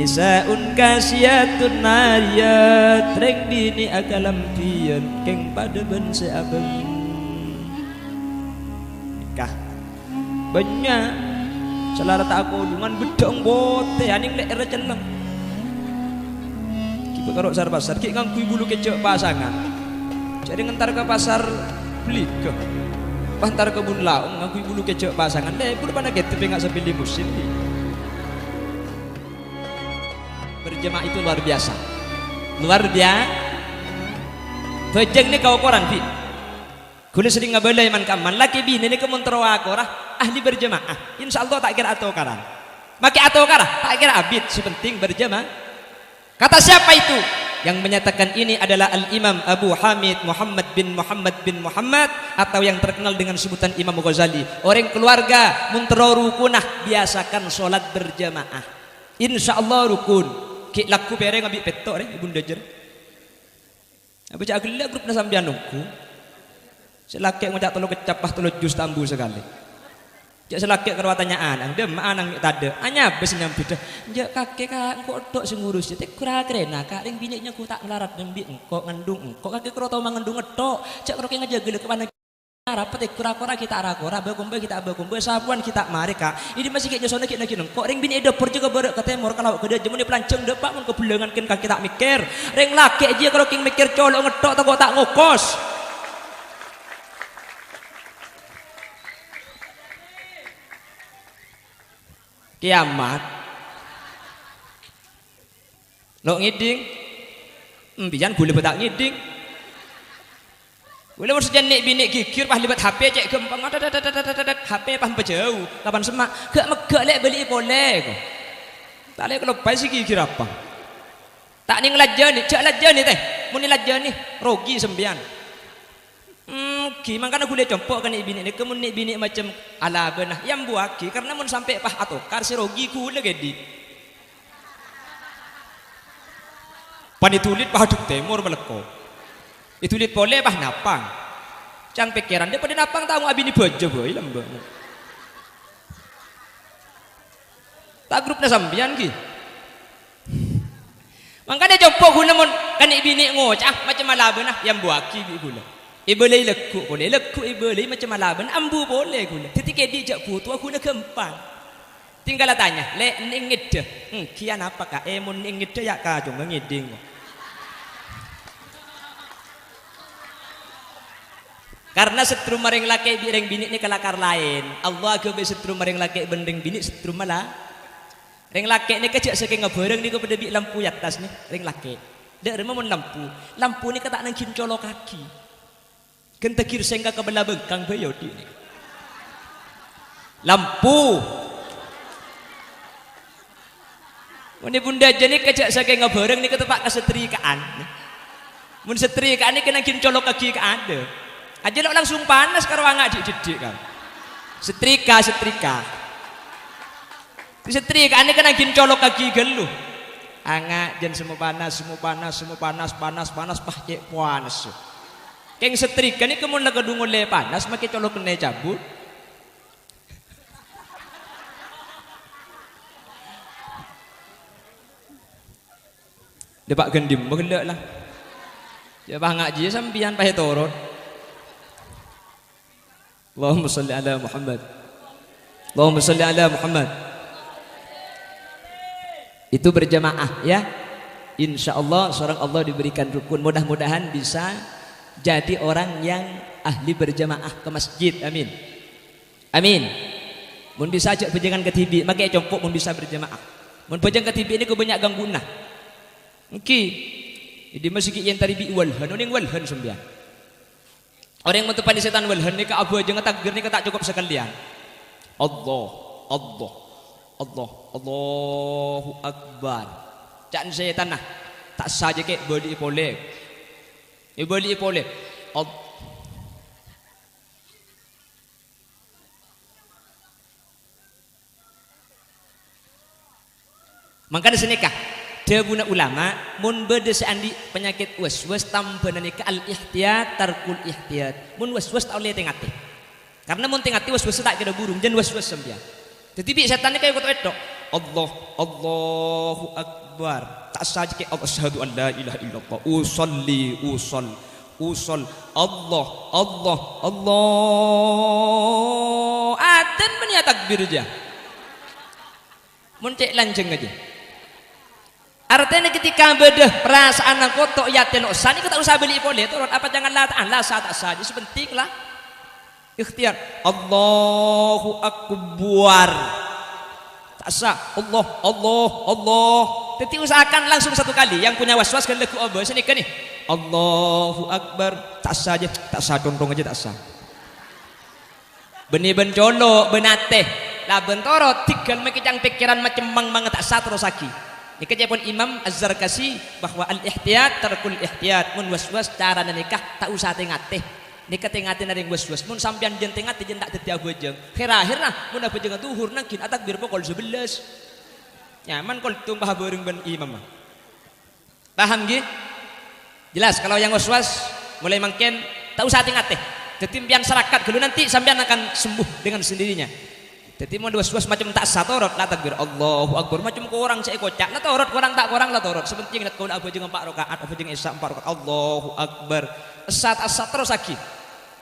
Nisaun kasiyatun nariyat reng bini akalampian keng pada ben seabem nikah banyak selara tak kodungan bedong bote aning lek era celeng kiba karo pasar pasar ki ngangkui bulu kecok pasangan jadi ngentar ke pasar beli ke pantar kebun laung ngangkui bulu kecok pasangan lek bulu pana gitu pengen sepilih musim berjemaah itu luar biasa bejeng ni kau koran bi kula sering ngabalai man kaman laki bini ni kemun aku rah ahli berjemaah insyaallah tak kira atau karang maki atau karah tak kira abid sepenting berjemaah. Kata siapa itu yang menyatakan ini adalah Al-Imam Abu Hamid Muhammad bin Muhammad atau yang terkenal dengan sebutan Imam Ghazali. Orang keluarga muntero rukunah biasakan sholat berjamaah insyaallah rukun ki laku bereng ambil petok ibunda jer apa cak gelak grup na sampean nungku selakek ngajak telu kecapah telu jus tambu sekali cak selakek karo tanyaan ang dem anang tade anya bes nyampi dah njak kakek kak engko tok sing ngurus te kura krena kak ring biniknya ku tak ngelarat nembi engko ngandung engko kakek karo tau mangandung etok cak karo ki ngajaga lek mana rapat kura-kura kita arakora bakumbe kita bakumbe sabuan kita mari kak ini masih kayak nyosone kek nang kok ring bini dapur juga berek ke timur kalau gede jemune pelanceng depak mun kebulangan ken kaki tak mikir ring laki aja kalau king mikir colok ngedok tak ngokos kiamat lo ngiding mbiyan gule betak ngiding boleh maksudnya nek bini gigir pas libat HP cek gempang HP pas jauh kapan semak gak megak lek beli boleh kok tak lek kalau bae sih gigir apa tak ning lajani cek lajani teh mun lajani rogi sembian ki mangkana gule compok kan bini ni kemun nek bini macam ala benah yang buaki karena mun sampai pah atokar si rogi gule gedi panitulit pahaduk timur meleko itu lihat boleh bah napang cang pikiran dia pada napang tahu abi ni bojo boy lembek tak grupnya sambian ki makanya coba guna mon kan bini ngocah macam malaban yang buaki gula ibelai lekuk boleh lekuk ibelai macam malaban ambu boleh gula ketika dijak putu aku nak kempang tinggal tanya le ngide kian apa kak mun ngide ya ka cuma ngiding karena setrum maring laki bireng bini ni kelakar lain Allah ke setrum maring laki bendeng bini setrum malah reng laki ni kecak saking ngebareng ni kepada bi lampu atas ni reng laki dak remah mun lampu ni ketak nang kincolo kaki kenta kir sengka ke belah bengkang bayo di ni lampu mun bunda jeni kecak saking ngebareng ni ketepak kesetrikaan mun setrikaan ni kena kincolo kaki ke ada aja lo langsung panas karo angak didik kan setrika ini kena gin colok kaki geluh angak jan semua panas pah cek panas keng setrika ini kemun lega dungu le panas makai colok kena cabut depak gendim begelak lah ya bah ngaji sampian pahe torot Allahumma salli ala Muhammad Allahumma salli ala Muhammad itu berjamaah ya insyaallah seorang Allah diberikan rukun mudah-mudahan bisa jadi orang yang ahli berjamaah ke masjid amin amin mun bisa ajak pejangan ke TV makai compok mun bisa berjamaah mun pejang ke TV ini kebanyak gangguan engki di masjid yang tadi bi walhan ning walhan sembian orang yang mentepan setan walhan ni ke abu aja ngetakbir ni ke tak cukup sekalian Allahu Akbar cak setan nah tak saja ke beli boleh makanya senikah Dawuna ulama mun beda seandi penyakit waswas tambahan ke al ihtiyat tarkul ihtiyat mun waswas tak boleh tengati karena mun tengati waswas tak kira burung dan waswas sembian tetapi setan kayak kota edok Allah, Allahu Akbar. Tak saja ke Allah, asyhadu an la ilaha illallah, usolli, usol, Allah, Allah, Allah. Adzan punya takbir aja. Mun cek lanceng aja. Artinya ketika bedah perasaan aku tok ya telosan, kita tak usah beli boleh turut apa jangan lah tak saja sepenting lah ikhtiar Allahu Akbar tak sah Allah tapi usahakan langsung satu kali. Yang punya waswas kan lagu apa sini kan nih Allahu Akbar tak sah contoh aja tak sah benih bencolo benate lah bentorot tinggal mekejang pikiran macam mang tak sah terus lagi. Ini kejadian Imam Az-Zarkasi bahwa al-ihtiyat tarkul ihtiyat mun waswas cara nikah tak usah tengate nikah tengate naring waswas mun sampean jen tengate jen tak dadi abojeng akhirna mun abojeng duhur nangkin atakbir pokol 11 nyaman kol tumpah bareng ben imam paham nggih jelas kalau yang waswas mulai mangken tak usah tengate ketimpian serakat dulu nanti sampean akan sembuh dengan sendirinya. Jadi mau was-was macam tak satorot lah takbir Allahu Akbar macam korang saya kocak lah torot korang tak korang lah torot sepenting nak kau nak abojeng 4 rakaat abojeng isya 4 rakaat Allahu Akbar asat terus lagi.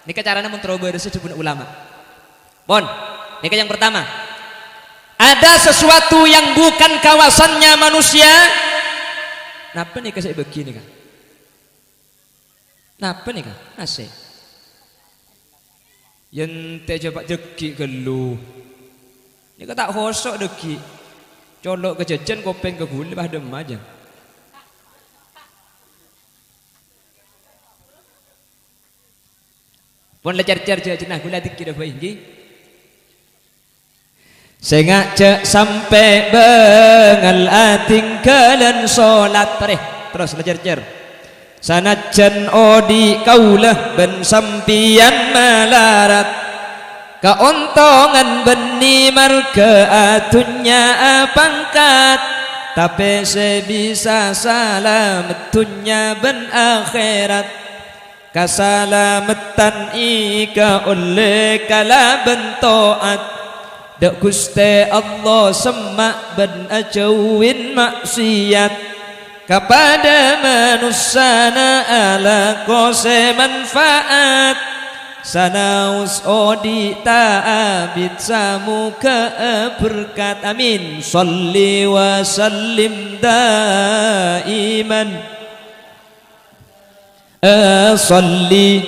Ini caranya mun terobah disebut ulama. Bon, ini yang pertama. Ada sesuatu yang bukan kawasannya manusia. Napa nih saya begini kan? Napa nih kan? Asik. Yente coba jeki gelu. Ini kata hosok deki, colok ke jajan kopeng ke gula bah dem aja. Pun lecar-car jenah gula diki dah baik. Sengaja sampai bengal ating kalan solat terus lecar-car. Sanajan odi kaulah ben sampian malarat. Keuntungan benih marga atunya pangkat tapi sebisa salametunya ben akhirat kasalamatan ika oleh kala bentoat dak Gusti Allah semak ben ajauin maksiat kepada manusia ala kose manfaat sanaus odi ta'abid samu keberkat amin salli wa sallim daiman salli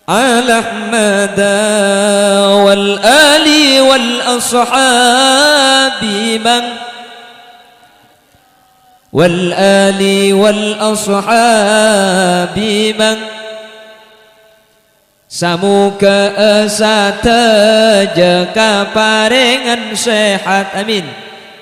ala ahmada wal ali wal ashabi man والآل والأصحاب من samuka asataja paringan sehat amin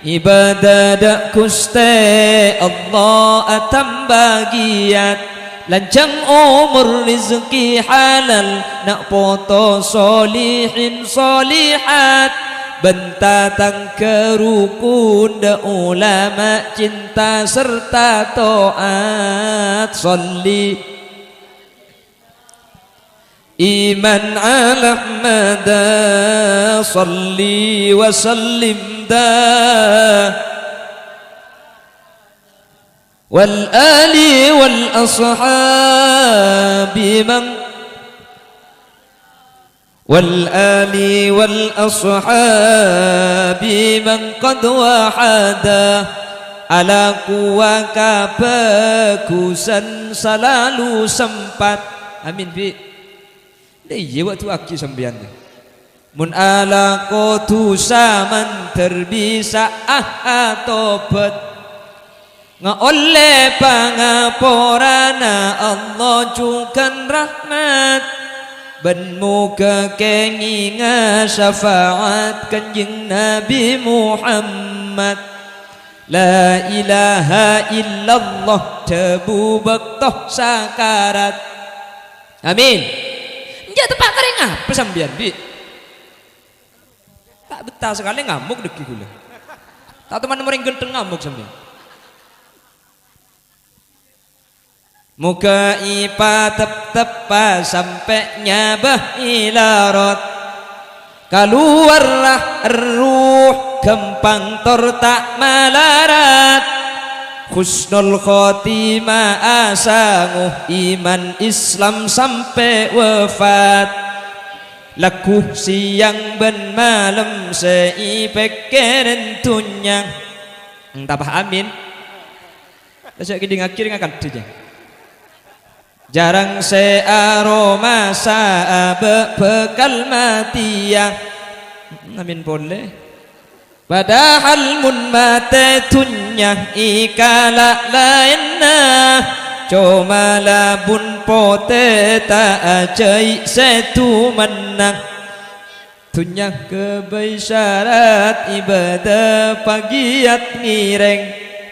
ibadah dak Gusti Allah atambagiat lancang umur rizki halal nak poto solihin solihat bentatang kerukun da ulama cinta serta taat salli iman ala ahmada salli wa sallim da wal ali wal ashabi man والآل والأصحاب من قد وحدا على kuwaka bagusan selalu sempat amin bi iya waktu aki sambian mun ala kotu saman terbisa tobat oleh pangaporana Allah cukan rahmat ben muka kenginga syafaat kanjeng Nabi Muhammad la ilaha illallah tebu bektoh sakarat amin dia tempat kering apa sambian bi tak betah sekali ngamuk deki gula tak teman mering genteng ngamuk sambian muka ipa tep-tepa sampai nyabah ilarot Keluarlah ruh gempang tor tak malarat, husnul khotimah asanguh iman Islam sampai wafat. Laku siang ben malam seipekeran tunyang tabah amin. Besok kini ngakir ngakan tuja. Jarang searoma saab bekal matiya. Amin boleh. Padahal mun mate tunyah ikala lainna, cuma labun pote tak ajai setu menang. Tunyah kebai syarat ibadah pagiat ngireng,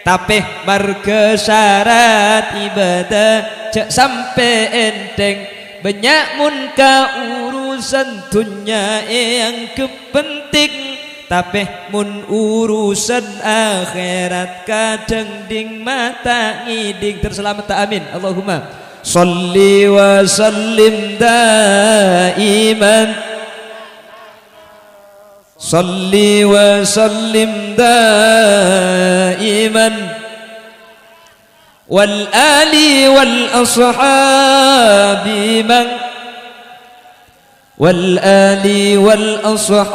tapi marga syarat ibadah cek sampai enteng. Banyak mun ka urusan dunia yang kepenting, tapi mun urusan akhirat kadang ding mata ngiding. Terselamat tak amin Allahumma salli wa sallim daiman, salli wa sallim daiman wal ali wal ashabi man, wal ali wal ashabi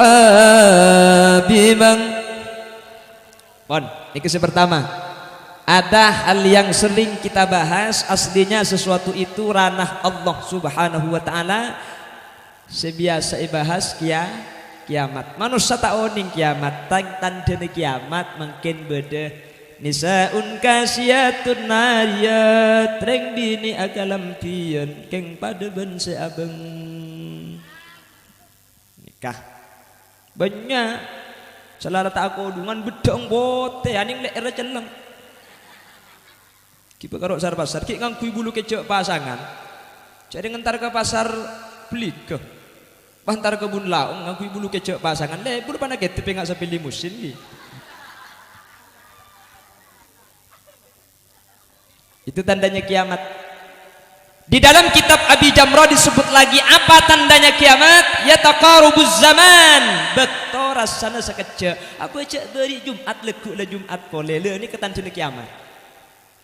man. Pon, ini yang pertama. Ada hal yang sering kita bahas, aslinya sesuatu itu ranah Allah Subhanahu wa taala. Sebiasa ibahas kiamat. Manusia tak oning kiamat, tanda kiamat mungkin beda. Nisaun kasiyatun nariyat, reng bini agalampian keng pada ben seabeng. Nikah banyak salah tak aku dengan bedong bote aning lek era celeng kipa karo sar pasar ki ngangkui bulu kecok pasangan cari ngentar ke pasar beli ke pantar kebun laung ngangkui bulu kecok pasangan le bulu pana ketepe ngak sapili musim ki. Itu tandanya kiamat. Di dalam kitab Abi Jamrah disebut lagi apa tandanya kiamat? Ya taqarubuz zaman. Bekto rasana sekejap. Apa cek beri Jumat lekuk la Jumat pole. Le ni ketandanya kiamat.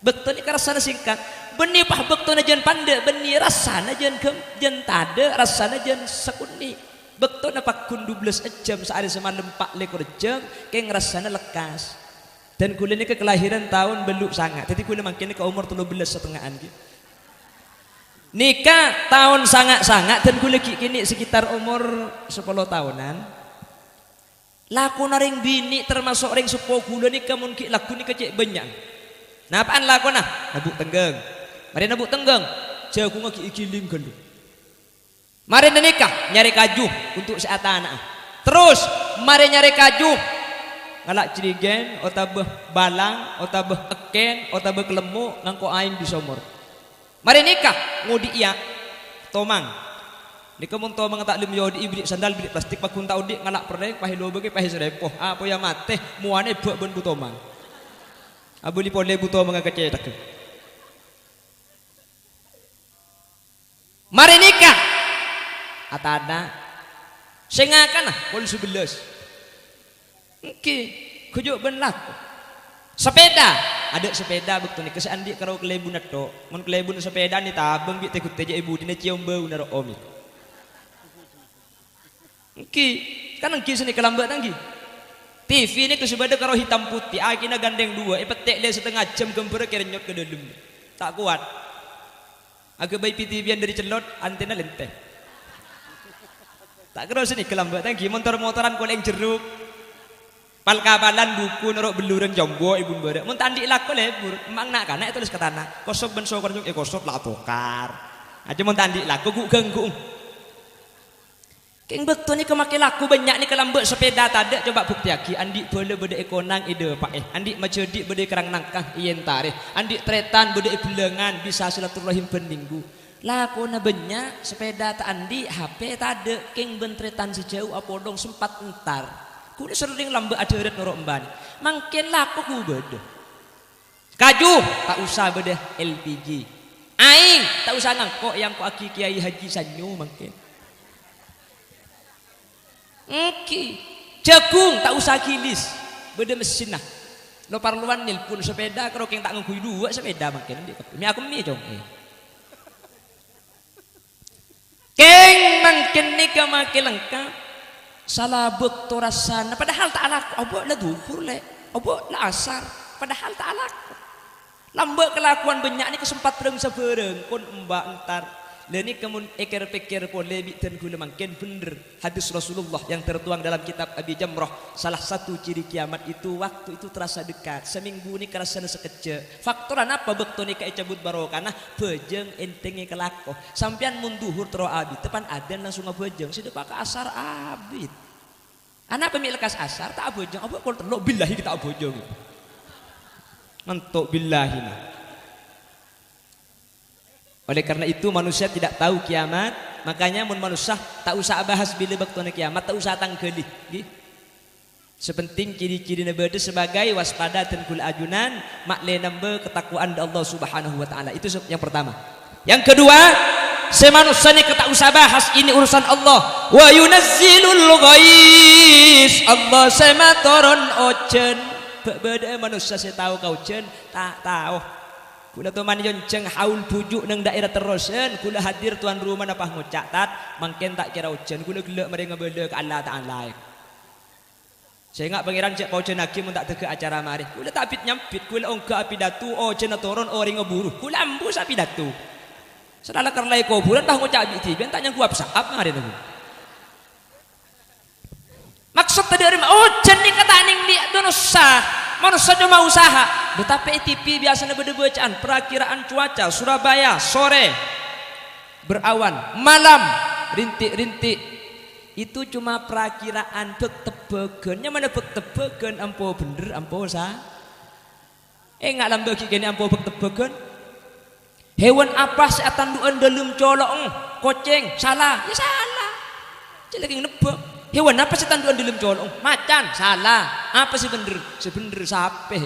Bekto ni rasana singkat. Beni pah bekto na jan pande, beni rasana jan jan tade, rasana jan sekuni. Bekto na pakun 12 jam sehari semalam 4 lekor jam, keng rasana lekas. Dan kula ni kelahiran tahun beluk sangat. Jadi kula makin ke umur 13 setengahan gitu. Nikah tahun sangat-sangat dan kula kini sekitar umur 10 tahunan. Laku naring bini termasuk ring sepuh kula ni kamun ki laku ni kecek banyak. Nah apaan laku nah? Nabuk tenggeng. Mari nabuk tenggeng. Jago ngaki ikiling gelu. Mari nikah nyari kaju untuk seata anak. Terus mari nyari kaju ngalak cirigen, otabeh balang, otabeh eken, otabeh kelemu, ngangko aing di somor. Mari nikah, ngudi iya, tomang. Nikah mun tomang tak lim yodi ibrik sandal ibrik plastik pakun tau dik ngalak pereng, pahilo bagi pahis repoh. Apa ya mate, muane buat ben bu tomang. Abu li pole bu tomang kecetak. Mari nikah, atana, sengakan lah, pol 11. Oke, kujuk benak. Sepeda, ada sepeda betul ni. Kesan dia kalau kelebun atau, mon kelebun sepeda ni tabung bik tekut teja ibu dina cium bau naro omi. Oke, kan angki sini kelambat angki. TV ni kesubada karo hitam putih, akina gandeng dua, petek dia setengah jam gempur kerenyot ke dalam. Tak kuat. Agak bayi PTV dari celot, antena lenteh. Tak kira sini kelambat angki, motor-motoran koleng jeruk. Pal kabalan buku norok belureng jombo ibu badak mun tandi laku lebur emang nak kana tulis ke tanah kosok ben sokor kosok lah tokar aja mun tandi laku gu ganggu keng betul ni kemake laku banyak ni kelambek sepeda tade coba bukti aki andi boleh beda ekonang ide pak andi macedik beda kerang nangkah ien tarikh andi tretan beda bulengan bisa silaturahim peninggu laku na banyak sepeda tak andi HP tade keng ben tretan sejauh apa dong sempat entar kuda sering lambe ada red norok mbani mangkin laku ku beda kaju tak usah beda LPG aing tak usah ngangkok yang ku aki kiai haji sanyo mangkin jagung tak usah kilis beda mesin nah lo parluan nilpun sepeda kalau keng tak ngekui dua sepeda makin ini aku mie cong keng makin nikah makin lengkap salah betul rasana padahal tak laku obok lah duhur le obok lah asar padahal tak laku lambat kelakuan banyak ni kesempat pereng sebereng kon mbak entar leni kemun ekir pikir pun lebih dan gula makin bener hadis Rasulullah yang tertuang dalam kitab Abi Jamrah salah satu ciri kiamat itu waktu itu terasa dekat seminggu ni kerasa sekejap faktoran apa bekto ni kai cabut barokah nah bejeng entenge kelako sampean munduhur tero abid tepan adan langsung ngabejeng sudah pakai asar abid anak pemilik kas asar tak abejeng apa kol telok billahi kita abejeng mentok billahi nah. Oleh karena itu manusia tidak tahu kiamat, makanya mun manusia tak usah bahas bila baktona kiamat, tak usah tangkeli. Sepenting ciri-ciri nabi sebagai waspada dan kul ajunan, makle nambah ketakwaan Allah Subhanahu wa taala. Itu yang pertama. Yang kedua, semanusia ni tak usah bahas ini urusan Allah. Wa yunazzilul ghais. Allah sema turun ojen. Beda manusia saya tahu kau jen, tak tahu. Kula teman jonceng haul bujuk nang daerah terusan kula hadir tuan rumah napah ngucatat mangken tak kira ujan kula gelak mereka bela ke Allah Ta'ala saya ingat pangeran cek paujan hakim tak tega acara mari kula tak apit nyampit kula ongga api datu ujan turun orang ngeburu kula ambus api datu sedala kerlai kuburan bah ngucap biti ben tak nyangku apsap mari tu maksud tadi ujan ni kata ning dia dosa manusia cuma usaha tetapi TV biasanya bacaan perakiraan cuaca Surabaya sore berawan malam rintik-rintik itu cuma perakiraan bektebegan yang mana bektebegan ampo bener ampo sah nggak lambagi gini ampo bektebegan hewan apa seatan duan dalam colong koceng salah ya salah jelek yang nebak hewan apa sih tanduan dalam colong macan salah apa sih bener sebener sape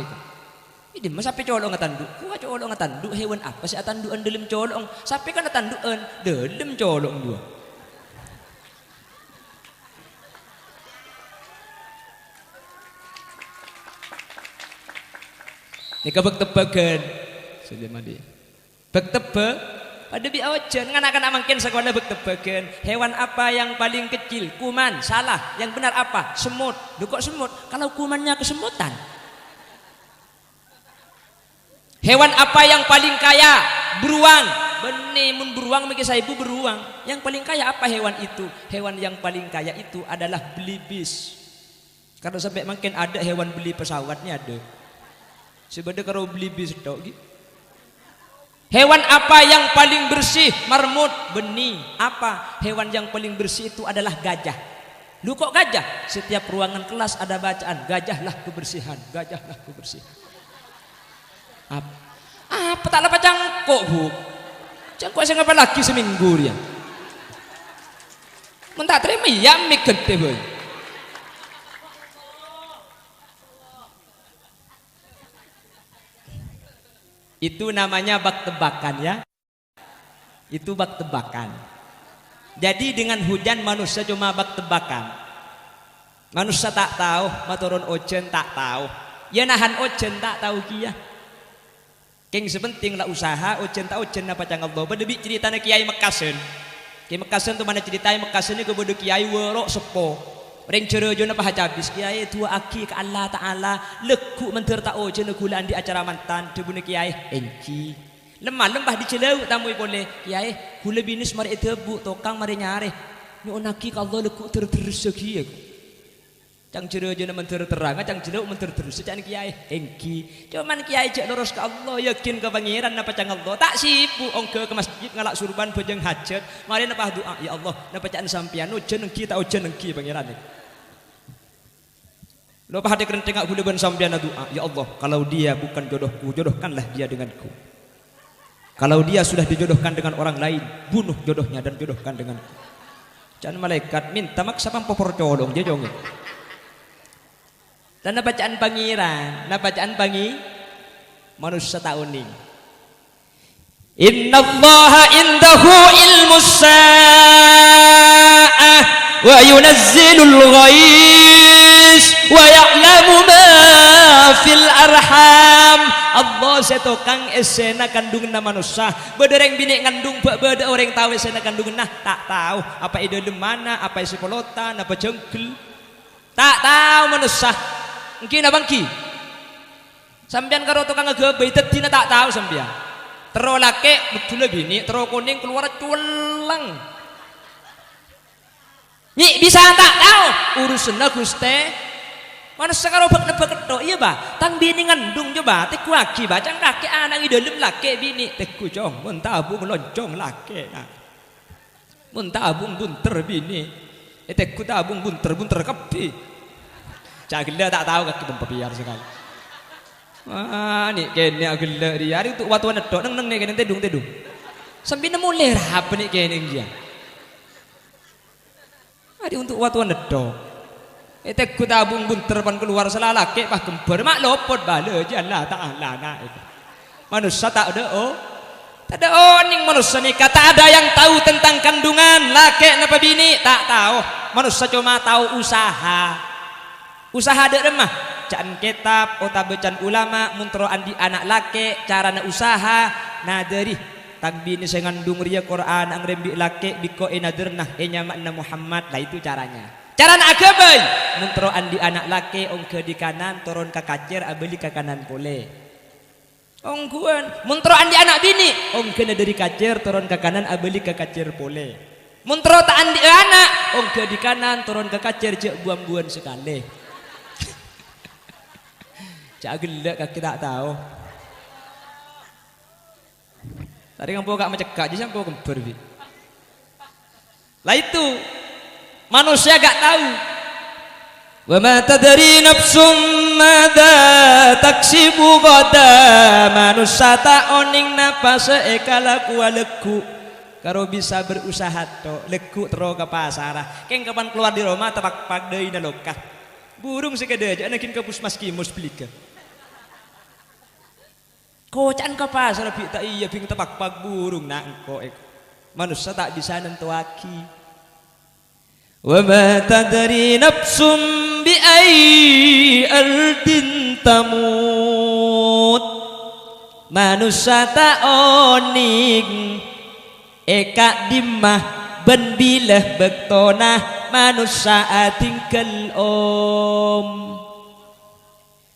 ini mas sape colong ngatanduk gua colong ngatanduk hewan apa sih tanduan dalam colong sape kan tanduan dalam colong dua ini kabek tebagan sudah mandi bek tebak pada biawajan nganakan amangkin sekolah bektebagan hewan apa yang paling kecil kuman salah yang benar apa semut lu kok semut kalau kumannya kesemutan hewan apa yang paling kaya beruang benih mun beruang bagi saya ibu beruang yang paling kaya apa hewan itu hewan yang paling kaya itu adalah belibis karena sampai makin ada hewan beli pesawatnya ada sebenarnya kalau belibis tok gitu. Hewan apa yang paling bersih? Marmut, benih. Apa? Hewan yang paling bersih itu adalah gajah. Lu kok gajah? Setiap ruangan kelas ada bacaan, gajahlah kebersihan, gajahlah kebersihan. Apa tak lepas cangkok, Bu? Cangkok saya ngapa lagi seminggu dia. Mentah terima ya mik gede, boy. Itu namanya bak tebakan ya. Itu bak tebakan. Jadi dengan hujan manusia cuma bak tebakan. Manusia tak tahu, maturun ojen tak tahu. Ya nahan ojen tak tahu kia. Keng sepenting lah usaha ojen tak ojen apa cang Allah. Berdebik ceritanya Kiai Mekasen. Kiai Mekasen tu mana ceritanya Mekasen ni kepada Kiai Werok Sepo. Ring cerejo napa habis Kiai tua aki ke Allah Taala lekuk menter tak ojen gulaan di acara mantan debune Kiai enci. Lemah-lembah dicelau tamu boleh Kiai gula binis mari tebu tokang mari nyare. Ni onaki ka Allah lekuk ter-terus segi aku. Cang cerejo menter terang cang celau menter terus cang Kiai engki. Cuman Kiai cek lurus ke Allah yakin ke pangeran napa cang Allah tak sipu ongke ke masjid ngalak surban bojeng hajat mari napa doa ya Allah napa cak sampean ujen engki tak ujen engki pangeran. Lo pahadi kerenteng aku leban sampean doa ya Allah kalau dia bukan jodohku jodohkanlah dia denganku. Kalau dia sudah dijodohkan dengan orang lain bunuh jodohnya dan jodohkan denganku. Jangan malaikat minta maksa pampor colong dia jongin. Dan bacaan pangeran, bacaan pangi manusia tauning. Innallaha indahu ilmus sa'ah wa yunazzilul ghais wa ya'lamu ma fil arham. Allah setokang esena kandungan manusia bedereng bini ngandung bede orang tahu esena kandungan nah tak tahu apa ide mana apa isi polotan apa jengkel tak tahu manusia mungkin abang ki sampean karo tukang ngegebei tedina tak tahu sampean tero lake betul bini tero kuning keluar culang nyi bisa tak tahu urusan Guste manusia kalau nebak tok iya bah tang bini ngandung coba teku laki bacang kaki anak di dalam laki bini teku jong mun tabung loncong laki nah mun tabung bunter bini teku tabung bunter kepi cagila tak tahu kaki pempepiar sekali nih kene agila dia hari untuk watuan tok neng nih kene tedung sampai nemu lerah apa nih kene dia hari untuk watuan tok teku tabung bunter pan keluar selalake pah kembar mak lopot bala jalla ta'ala na manusia tak ada oning manusia ni kata ada yang tahu tentang kandungan laki napa bini tak tahu manusia cuma tahu usaha ada remah can kitab ota becan ulama muntro andi anak laki carana usaha naderi tang bini saya ngandung ria Quran ang rembi laki biko enadernah makna Muhammad lah itu caranya cara nak agabay muntro andi anak laki ongke di kanan turun ke kacer abeli ke kanan pole ongkuan muntro andi anak bini ongke dari kacer turun ke kanan abeli ke kacer pole muntro tak andi anak ongke di kanan turun ke kacer cek buang-buang sekali cak gelak kaki tak tahu tadi ngampau gak mencekak jadi sampai kembar lah itu manusia gak tahu wa ma tadri nafsum madza taksibu gada manusia tak oning napa seekala kualeku karo bisa berusaha to leku tero ke pasar keng kapan keluar di rumah tapak deui na lokah burung sekede aja anakin ke pusmas kimus pelika kocan ke pasar bi tak iya bing tapak burung nak engko manusia tak bisa nentuaki wa ma tadri nafsum bi ayyi ardin tamut manusia tak oning eka dimah ben bilah bektona manusia tinggal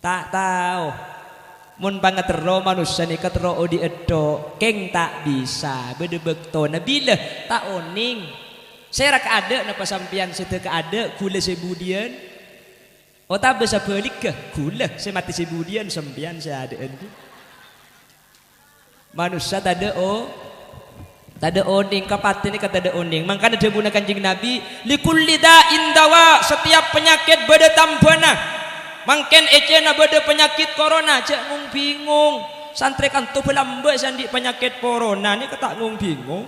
tak tahu mun pangatero manusia ni katero di edo keng tak bisa bede bektona bilah tak oning saya rak ada napa sampian sete ke ada gula sebudian ota bisa balik ke gula saya mati sebudian sampian saya ada endi manusia tak ada oning kapaten kata ada oning makanya dia guna kanjeng Nabi likulli da'in dawa setiap penyakit beda tambana mangken ecena beda penyakit corona cek ngung bingung santri kan tu pelambe sandi penyakit corona ni kata ngung bingung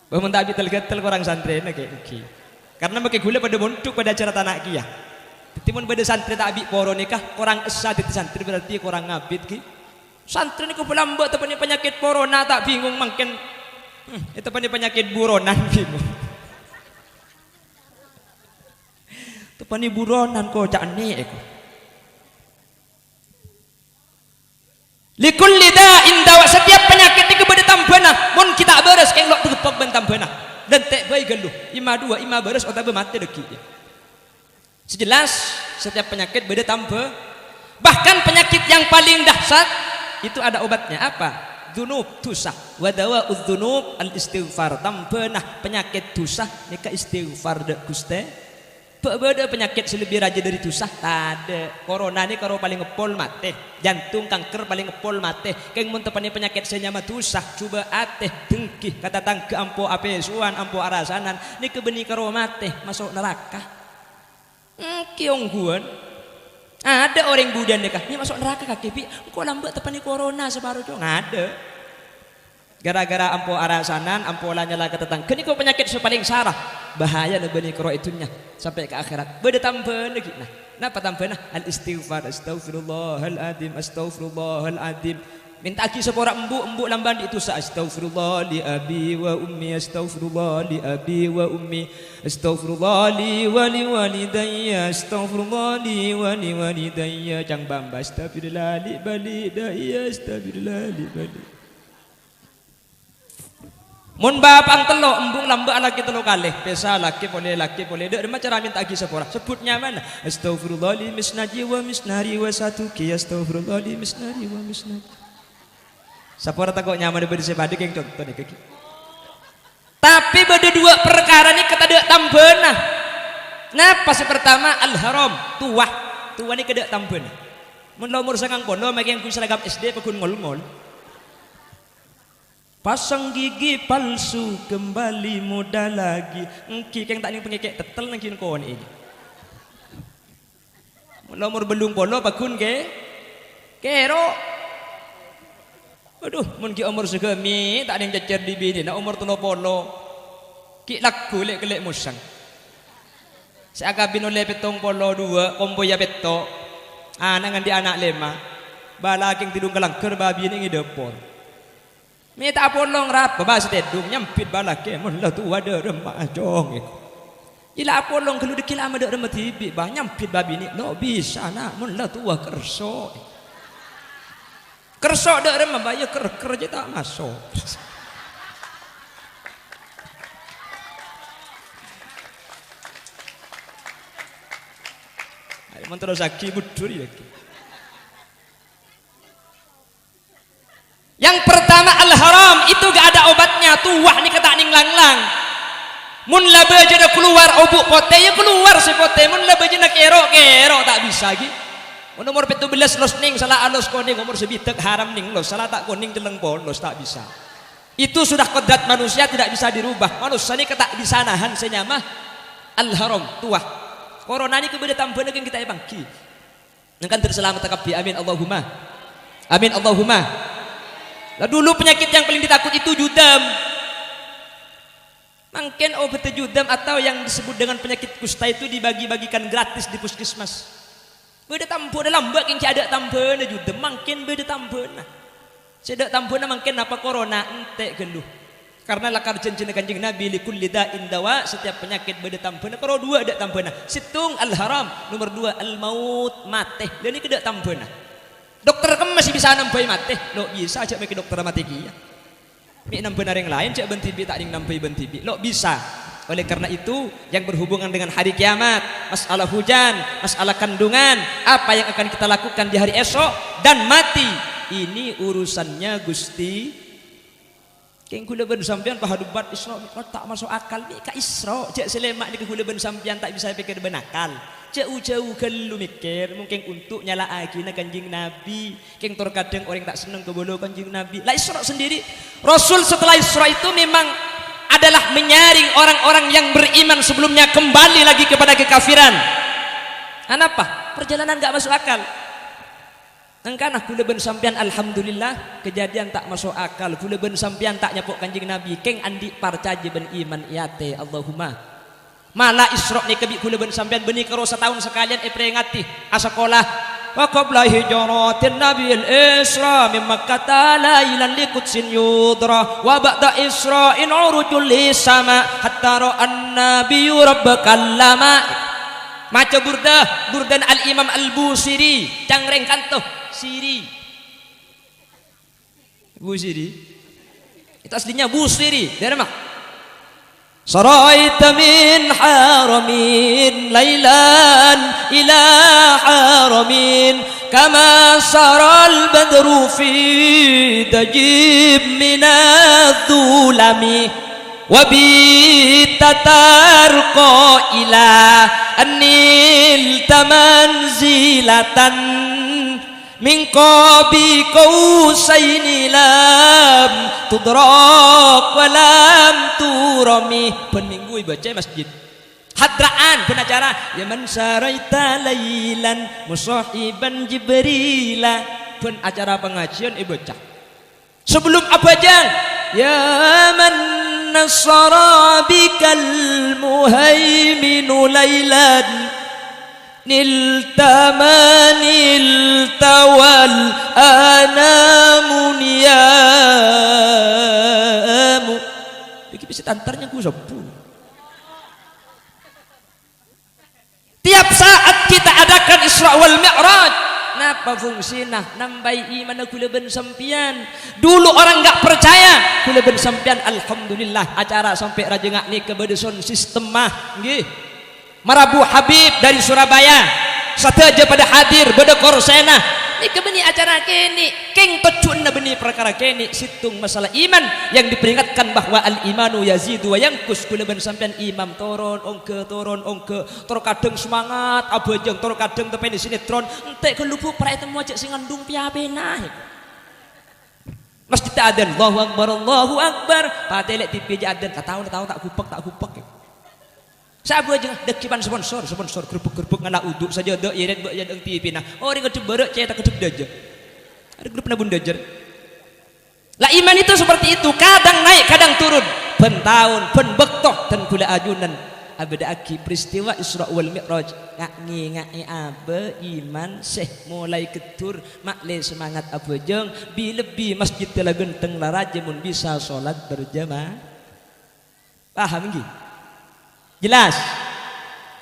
bahwa tak gatel orang santri nak kayak karena pakai gula pada bontuk pada acara tanah kia timun pada santri tak abik poro nikah orang esa di santri berarti orang ngabit ki santri ni kepelambat tapi penyakit corona tak bingung makin itu penyakit buronan bingung tepani buronan kok cak ni likulli da'in dawa setiap penyakit itu beda tambana mun kita beres keng lok tegepok ben tambana dan tek bayi geluh ima dua ima beres otak mati deki sejelas setiap penyakit beda tambah bahkan penyakit yang paling dahsyat itu ada obatnya apa dzunub dosa wa dawa'udz dzunub al istighfar tambah penyakit dosa nika istighfar de Guste beda penyakit selebih raja dari dosa ada corona ini kalau paling ngepol mati jantung kanker paling ngepol mati keng mun tepani penyakit senyama dosa coba ateh dengkih kata tangke ampo apesuan ampo arasanan ni kebeni karo mati masuk neraka kiongguan ada orang budan dekah ni masuk neraka kaki pi kok lambat tepani corona sebaru dong ada gara-gara ampo arasanan ampo lanya kata tangke ni kok penyakit paling sarah bahaya nebeni karo itunya sampai ke akhirat beda tambah lagi napa tambah al istighfar astaghfirullahaladzim minta lagi sepora embuk lamban itu astaghfirullah li abi wa ummi astaghfirullah li abi wa ummi astaghfirullah li wa li walidayya astaghfirullah li wa li walidayya jang bamba astaghfirullah li bali daya astaghfirullah li bali mun bapang telo embung lambak laki telo kalih pesa laki boleh dek macam minta lagi sepora sebutnya mana astaghfirullah li misnaji wa misnari wa satuki astaghfirullah li misnari wa misnaji sapora takut nyaman diberi sebadi yang contoh nih kaki. Tapi beda dua perkara ini kata dek tambena. Napa si pertama al-haram tua ini kedek tambena. Mun umur sangang pono magi yang seragam SD pekun ngol-ngol. Pasang gigi palsu kembali muda lagi. Engki keng tak ning pengekek tetel nang kin kon ini. Mun umur belum pono pekun kero. Aduh, mun ki umur segemi tak ada yang cecer di bini, nak umur tuno polo, ki laku lek kelek musang. Saya kabin oleh petong polo dua, kombo ya peto, anak di anak lema, balaking tidung kelangker babi ini ngidepon. Minta polong rap, babas tedung nyampit balake, mun lah tu ada remah jong. Ila polong kalau dikila ada remah tibi, bah nyampit babi ini, lo bisa nak, mun lah tu kerso. Kersok dak remah bayar kerja tak masuk. Ay mantra zaki budur ya. Yang pertama al-haram itu gak ada obatnya, tuah nih kata ning lang-lang. Mun labe je keluar obuk pote ya keluar si pote, mun labe je kero tak bisa gitu. Umur 17 los ning salah alos koning umur sebitek haram ning los salah tak koning jeleng polos tak bisa. Itu sudah kodrat manusia tidak bisa dirubah. Manusia ini ketak bisa nahan senyamah al-haram tuah. Corona ini kebeda tambahan yang kita bangki. Nangkan terselamat takabi amin Allahumma. Amin Allahumma. Lah dulu penyakit yang paling ditakut itu judam. Mungkin obat judam atau yang disebut dengan penyakit kusta itu dibagi-bagikan gratis di puskesmas. Beda tambona lambak yang ada tambona juga makin beda tambona. Sedak tambona makin apa corona ente geluh. Karena lakar janji kanjeng Nabi likulli da'in dawa, setiap penyakit beda tambona. Kalau dua ada tambona. Situng al-haram, nomor dua al-maut mate. Dan ini kedak tambona. Dokter kamu masih bisa nampai mate. Lo bisa aja pakai dokter mati kia. Mi nampai yang lain cak bentibi tak ding nampai bentibi. Lo bisa. Oleh karena itu yang berhubungan dengan hari kiamat, masalah hujan, masalah kandungan, apa yang akan kita lakukan di hari esok dan mati, ini urusannya Gusti. Keng kula ben sampean pahadubat Isra tak masuk akal ni ka Isra, cek selemak ni kula ben sampean tak bisa pikir benakal. Jauh-jauh kelu mikir mungkin untuk nyala agina kanjeng Nabi. Keng terkadang orang tak senang kebolo kanjeng Nabi. Lah Isra sendiri, Rasul setelah Isra itu memang adalah menyaring orang-orang yang beriman sebelumnya kembali lagi kepada kekafiran. Kenapa? Perjalanan gak masuk akal. Engkana kula ben sampean alhamdulillah kejadian tak masuk akal. Kula ben sampean tak nyapok kanjeng Nabi. Keng andi parcaje ben iman iate Allahumma. Malah Isra ni kebi kula ben sampean beni karo setahun sekalian peringati asakolah. Wa qabla hijratin nabil isra min makkah lailan liqudsin yudra wa ba'da isra'in urujul lisama hatta ra'an nabiyyu rabbakallama. Maca burdan al-imam al-busiri cangreng kanto siri busiri itu aslinya busiri dari mana? Saraita min haramin lailan ila haramin kama saral badru fi dajib minadh-dhulami wa bi tatarqa ila anil tamanzilatan min qabi qausaini lam tudrak wa lam turami. Ben minggu baca masjid hadraan ben acara ya man saraita lailan musahiban jibrila ben acara pengajian baca sebelum abajang ya man nasara bikal muhaiminu lailan niltamanil tawal anamu duniamu. Iki bisa tantarnya ku sepuh. Tiap saat kita adakan Isra wal Mi'raj. Napa fungsinya? Nambai iman kula ben sampian. Dulu orang enggak percaya, kula ben sampian alhamdulillah acara sampai raja ngak ni ke bedeson sistem mah nggih. Marabu Habib dari Surabaya. Sateja pada hadir beda korsena. Ni kebeni acara kene, keng tocunna beni perkara kene situng masalah iman yang diperingatkan bahwa al imanu yazidu wa yanqus. Kula ben sampean imam turun ongke tor kadang semangat abajeng tor kadang tepen sinetron entek kelupuk pra itu mojek sing ngandung piapena. Masjid adzan Allahu akbar patelek TV adzan tahu tak kupek. Sabu aja dekipan sponsor gerbuk ngana uduk saja dek yeret bak jadang TV nah orang kedep berek cetak kedep daja ada grup nabun dajar lah iman itu seperti itu kadang naik kadang turun ben tahun ben bektoh dan kula ajunan abada aki peristiwa Isra wal Mi'raj ngaki abe iman seh mulai ketur makle semangat abajeng lebih masjid telah genteng laraja mun bisa sholat berjamaah paham nggih. Jelas.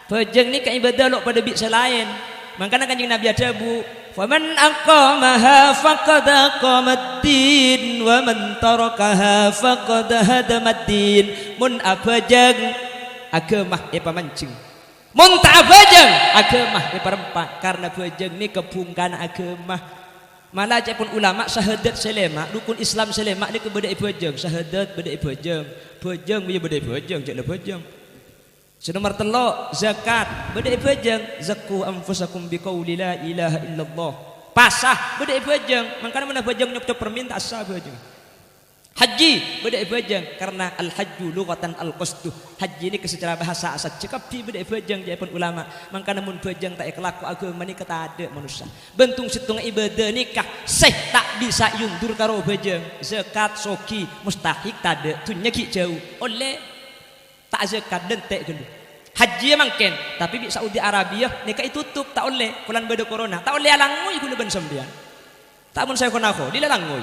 Pejeng ni kan ibadah lok pada bik selain. Makanya kanjeng Nabi ada bu, "Faman aqamaha faqad aqamad-din wa man tarakaha faqad hadamad-din." Mun abajeng agemah pamancing. Mun tak abajeng agemah perempat karena pejeng ni kepungkan agemah. Malah cepun ulama syahadat selema rukun Islam selema ni kebeda pejeng syahadat beda pejeng punya beda pejeng cek le pejeng. Senomor telo zakat beda pejeng zakku anfusakum biqauli la ilaha illallah pasah beda pejeng mangkana mana pejeng nyok perminta asa pejeng haji beda pejeng karena al hajju lughatan al qasdu haji ini secara bahasa asal cekap di beda pejeng japun ulama mangkana mun pejeng tak kelaku agama ni kata ada manusia bentung situng ibadah nikah seh tak bisa yundur karo pejeng zakat soki mustahik tade tunya ki jauh oleh tak zakat dan tak dulu haji mungkin tapi di Saudi Arabia nikah itu tutup tak oleh bulan beda corona tak oleh alangoi kula ben sembian tak mun saya konako di langoi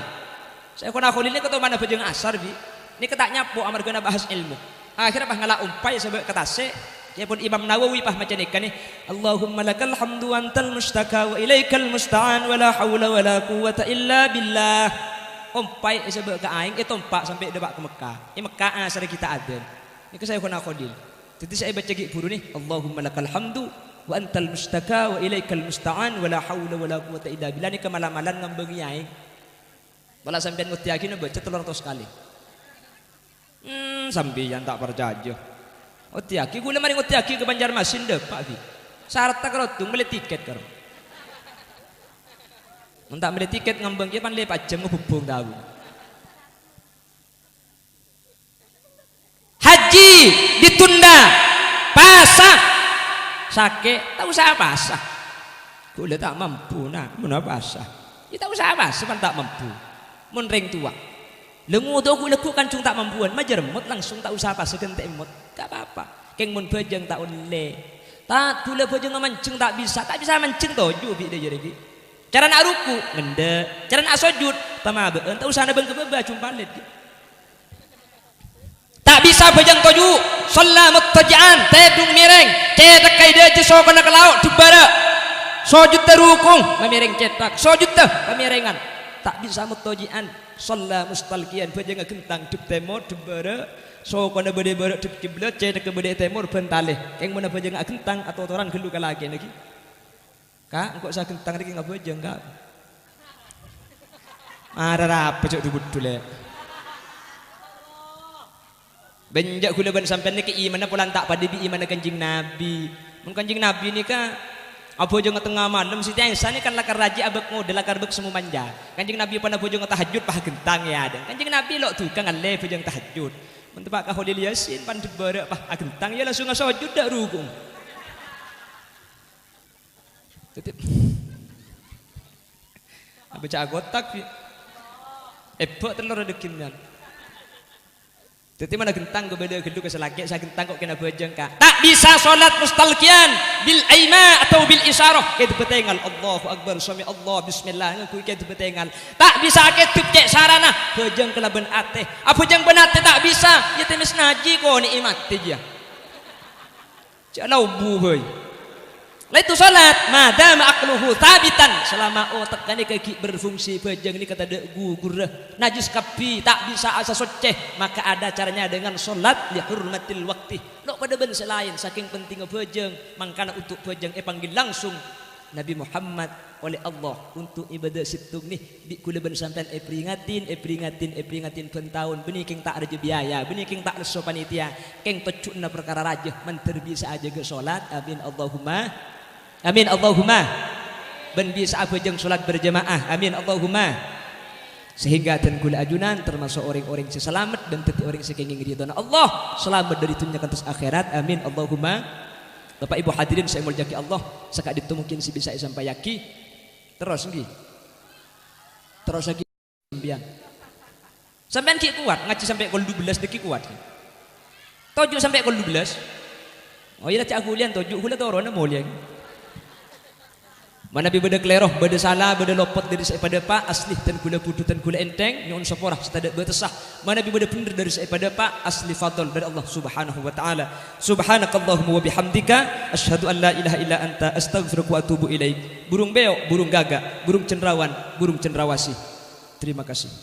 saya konako ini ketemu mana bejeng asar bi ni ketak nyapo amar guna bahas ilmu akhirnya bah ngala umpai sebab ketase ya pun Imam Nawawi pah macam nikah ni Allahumma lakal hamdu antal mustaka wa ilaikal musta'an wa la hawla wa la quwwata illa billah umpai sebab ke aing itu umpak sampai debak ke Mekah ini Mekah asar kita ada. Ini saya kena kodil. Jadi saya baca gigi buru ni. Allahumma lakal hamdu wa antal mustaka wa ilaikal musta'an wa la hawla wa la quwwata illa billah. Ini kemalam-malam ngambengi aing. Bala sampean nguti yakin baca 300 kali. Sampeyan tak percaya. Nguti yakin gula mari nguti yakin ke Banjarmasin deh Pak Bi. Syarat tak kerotung beli tiket karo. Mun tak beli tiket ngambeng ki pan le 4 jam ngubung tahu. Haji ditunda pasah sakit tak usah pasah boleh tak mampu nah mun pasah kita usah pasah kan tak mampu mun ring tua lengu tu aku lakukan cung tak mampuan majermut langsung tak usah pasah gentek emot tak apa-apa keng mun bejeng tak oleh tak boleh bejeng mancing tak bisa mancing toju bi dia jadi cara nak ruku ngende cara nak sujud tamabeun tak usah nebeng kebeba jumpa lid tak bisa bejang toju shalla muttaji'an tedung mireng cetak kaida je so kana ke laut dubara sujud terukung memiring cetak sujud teh pemirengan tak bisa muttaji'an shalla mustalqiyan bejang gentang dub temur dubara so kana bede bare dub kiblat cetak ke bede temur bentaleh keng mana bejang gentang atau toran gelu ka lagi lagi kak engko sa gentang iki ngabejang kak ara apa cok dubudule benjak kula ban sampean ni ke iman pulan tak pada bi iman Kanjeng Nabi. Mun Kanjeng Nabi ni ka apa jeung tengah malam Siti Aisyah ni kan lakar raji abek model lakar bek semu manja. Kanjeng Nabi pana bojong tahajud pah gentang ya ada. Kanjeng Nabi lok tukang ale bojong tahajud. Mun tepak ka Khalil Yasin pan debare pah gentang ya langsung ngasujud dak rukung. Tetep. Baca agotak ebek telur dekinnya. Jadi mana gentang ke beda gedung ke selaki saya gentang kok kena bejeng ka. Tak bisa solat mustalqian bil aima atau bil isyarah. Kita betengal Allahu akbar sami Allah bismillah ngaku kita betengal. Tak bisa kita cek sarana bejeng kelaban ate. Apa bejeng benate tak bisa. Ya temis naji ko nikmat dia. Jalau bu heuy. Lah itu salat madam aqluhu thabitan selama otak kani kaki berfungsi bejeng ini kata gugur najis kapi tak bisa asa soceh maka ada caranya dengan salat li hurmatil waqti lo pada ben selain saking penting bejeng mangkana untuk bejeng panggil langsung Nabi Muhammad oleh Allah untuk ibadah situng nih di kula ben sampean peringatin pentahun benih king tak ada biaya benih king tak reso panitia king tecukna perkara raja menter bisa aja ke salat amin Allahumma amin Allahumma ben bisa bejeng salat berjamaah amin Allahumma sehingga dan kula ajunan termasuk orang-orang seselamat dan teti orang sekenging ridho Allah selamat dari dunia kantos akhirat amin Allahumma. Bapak Ibu hadirin saya muljaki Allah sekak ditu mungkin si bisa sampai yaki terus nggih terus lagi sampean ki kuat ngaji sampai kol 12 deki kuat tojuk sampai kol 12 oh iya cak hulian tojuk hula torona mulia mana bi beda kleroh beda salah beda lopot dari saya pada pak asli dan gula budu dan gula enteng nyun saporah setada betesah mana bi beda bener dari saya pada pak asli fadl dari Allah subhanahu wa ta'ala subhanakallahumma wa bihamdika asyhadu an la ilaha illa anta astaghfiruka wa atubu ilaik burung beok burung gagak burung cendrawan burung cendrawasih terima kasih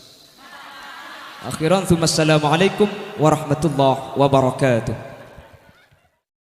akhiran tsumma assalamualaikum warahmatullahi wabarakatuh.